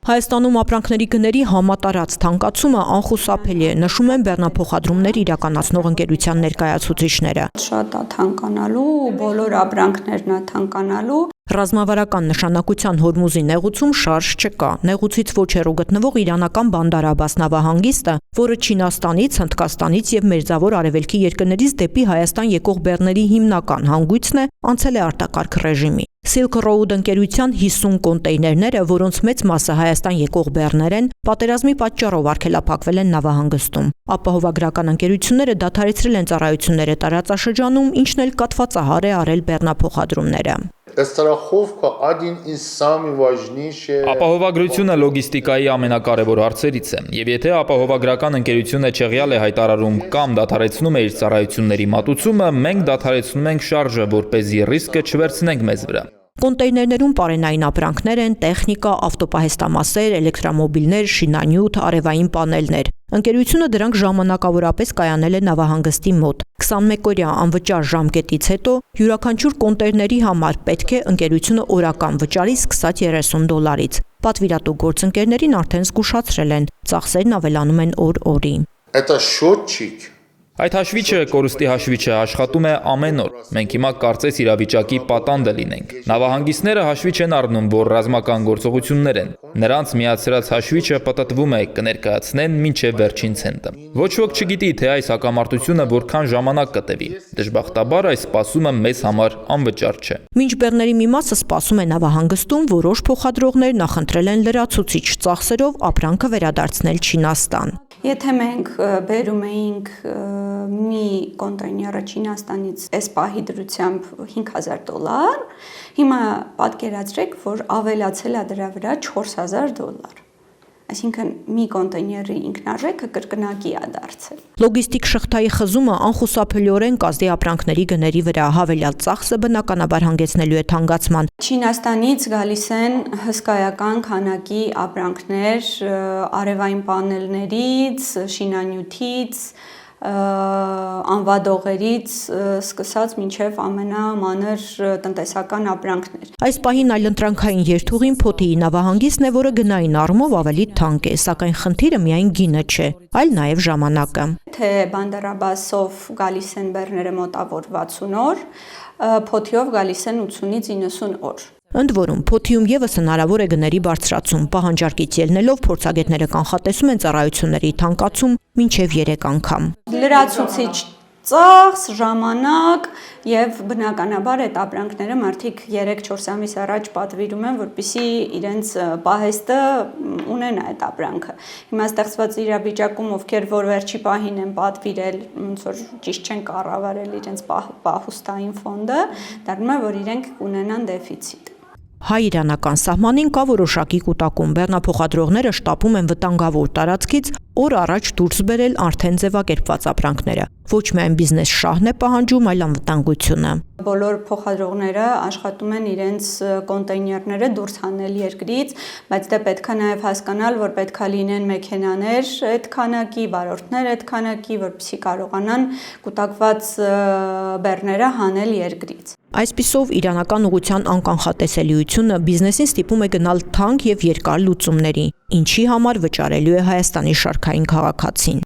Հայաստանում ապրանքների գների համատարած թանկացումը անխուսափելի է, նշում են բեռնափոխադրումներ իրականացնող ընկերության ներկայացուցիչները։ Շատ է թանկանալու, բոլոր ապրանքներն է թանկանալու։ Ռազմավարական նշանակության Հորմուզի նեղուցում շարժ չկա։ Նեղուցից ոչ հեռու գտնվող իրանական Բանդար Աբբաս նավահանգիստը, որը Չինաստանից, Հնդկաստանից եւ Մերձավոր Արևելքի երկրներից դեպի Հայաստան եկող բեռների հիմնական հանգույցն է, անցել է արտակարգ ռեժիմի։ Silk Road ընկերության 50 կոնտեյներները, որոնց մեծ մասը Հայաստան եկող բեռներ են, պատերազմի պատճառով արգելափակվել են նավահանգստում։ Ապահովագրական ընկերությունները դադարեցրել են ծառայությունները տարածաշրջանում, ինչն էլ կաթվածահար է արել բեռնափոխադրումները։ Ապահովագրությունը լոգիստիկայի ամենակարևոր հարցերից է, եւ եթե ապահովագրական ընկերությունը չեղյալ է հայտարարում կամ դադարեցնում է իր ծառայությունների մատուցումը, մենք դադարեցնում ենք շարժը, որպեսզի ռիսկը չվերցնենք մեզ վրա։ Կոնտեյներներում պարենային ապրանքներ են, տեխնիկա, ավտոպահեստամասեր, էլեկտրամոբիլներ, շինանյութ, արևային պանելներ։ Ընկերությունը դրանք ժամանակավորապես կայանել է նավահանգստի մոտ։ 21-օրյա անվճար ժամկետից հետո յուրաքանչյուր կոնտեյների համար պետք է ընկերությունը օրական վճարի սկսած $30։ Պատվիրատու գործընկերներին արդեն զգուշացրել են, ծախսերն ավելանում են օր-օրի։ Այդ հաշվիչը կորուստի հաշվիչ է, աշխատում է ամեն օր։ Մենք հիմա կարծես իրավիճակի պատանդը լինենք։ Նավահանգիստները հաշվի չեն առնում, որ ռազմական գործողություններ են։ Նրանց միացրած հաշվիչը պատտվում է, կներկայացնեն մինչև վերջին ցենտը։ Ոչ ոք չգիտի, թե այս հակամարտությունը որքան ժամանակ կտևի։ Դժբախտաբար այս սպասումը մեզ համար անվճար չէ։ Մինչ բեռների մի մասը սպասում է նավահանգստում, որոշ փոխադրողներ նախընտրել են լրացուցիչ ծախսերով ապրանքը վերադարձնել Չինաստան։ Եթե մենք բերում էինք մի կոնտեյները Չինաստանից այս պահի դրությամբ $5000, հիմա պատկերացրեք, որ ավելացել է դրա վրա $4000։ Այսինքն մի կոնտեյների ինքնարժեքը կրկնակի է դարձել։ Լոգիստիկ շղթայի խզումը անխուսափելիորեն կազդի ապրանքների գների վրա հավելյալ ծախսը բնականաբար հանգեցնելու է թանկացման։ Չինաստանից գալիս են հսկայական քանակի ապրանքներ արևային պանելներից, շինանյութից, անվադողերից սկսած մինչև ամենամանր տնտեսական ապրանքներ։ Այս պահին այլընտրանքային երթուղին Փոթիի նավահանգիստն է, որը գնային առումով ավելի թանկ է, սակայն խնդիրը միայն գինը չէ, այլ նաև ժամանակը։ Թե Բանդար Աբբասով գալիս են բեռները մոտավոր 60 օր, Փոթիով գալիս են 80-ից 90 օր։ Ընդ որում, Փոթիում եւս հնարավոր է գների բարձրացում, պահանջարկից ելնելով փորձագետները կանխատեսում են ծառայությունների թանկացում մինչև 3 անգամ։ Լրացուցիչ ծախս, ժամանակ եւ բնականաբար այդ ապրանքները մարդիկ 3-4 ամիս առաջ պատվիրում են, որպեսզի իրենց պահեստը ունենա այդ ապրանքը։ Հիմա ստեղծված իրավիճակում ովքեր որ վերջի պահին են պատվիրել, ոնց որ ճիշտ չեն կառավարել իրենց պահուստային ֆոնդը, դառնում է որ իրենք ունենան դեֆիցիտ։ Հայ-իրանական սահմանին կա որոշակի կուտակում, բեռնափոխադրողները շտապում են վտանգավոր տարածքից օր առաջ դուրս բերել արդեն ձևակերպված ապրանքները։ Ոչ միայն բիզնես շահն է պահանջում, այլ անվտանգությունը։ Բոլոր փոխադրողները աշխատում են իրենց կոնտեյներները դուրս հանել երկրից, բայց դե պետքա նաև հասկանալ, որ պետքա լինեն մեքենաներ այդ քանակի, վարորդներ այդ քանակի, որպեսզի կարողանան կուտակված բեռները հանել երկրից։ Այսպիսով իրանական ուղղության անկանխատեսելիությունը բիզնեսին ստիպում է գնալ թանկ եւ երկար լուծումների, ինչի համար վճարելու է Հայաստանի շարքային քաղաքացին։